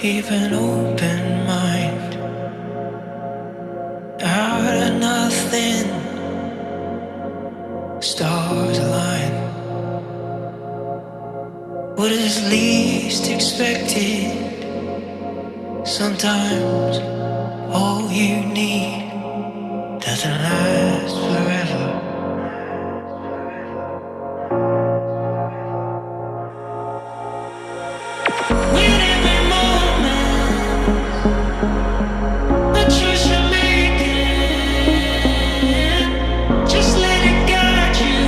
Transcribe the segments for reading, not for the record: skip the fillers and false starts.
keep an open mind. Out of nothing, stars align. What is least expected? Sometimes all you need doesn't last forever. With every moment, the choice you're making, just let it guide you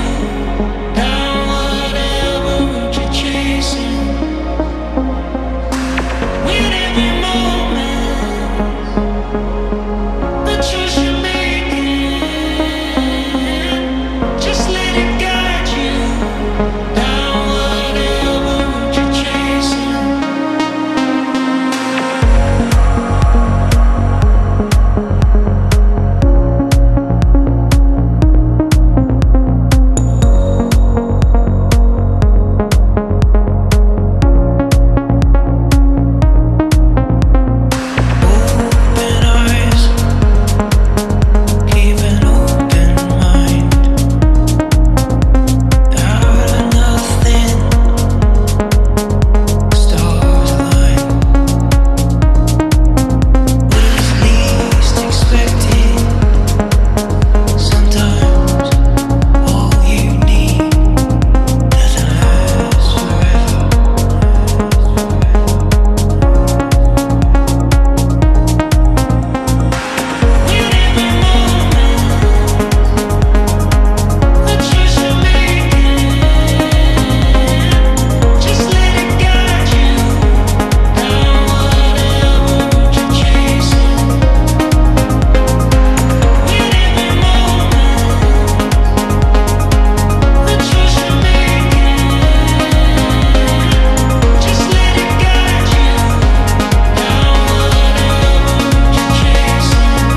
down whatever route you're chasing. With every moment, the choice you're making, just let it guide you down whatever route you're chasing. Open eyes, keep an open mind. Out of nothing, stars align. What is least expected? Sometimes all you need doesn't last forever. With every moment, the choice you're making, just let it guide you down whatever route you're chasing. With every moment, the choice you're making, just let it guide you down whatever route you're chasing.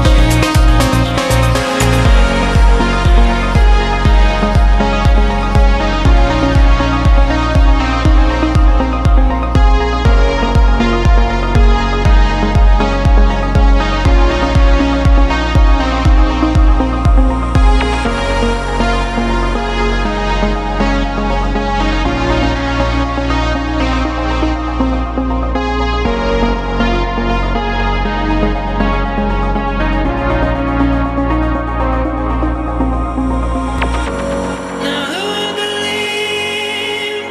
Now who would believe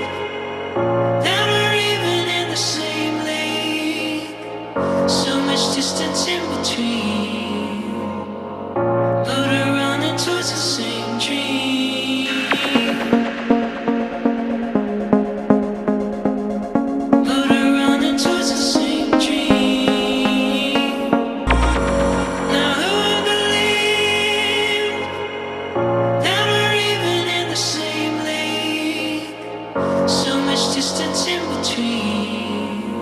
that we're even in the same league? So much distance in between, but we're running towards the same dream. But we're running towards the same dream. Now who would believe that we're even in the same league? So much distance in between,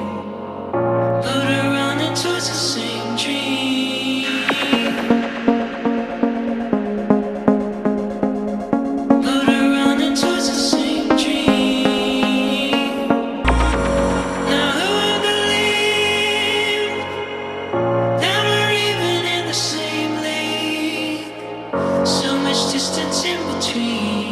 but we're running towards the same dream. But we're running towards the same dream. Now who would believe that we're even in the same league? So much distance in between.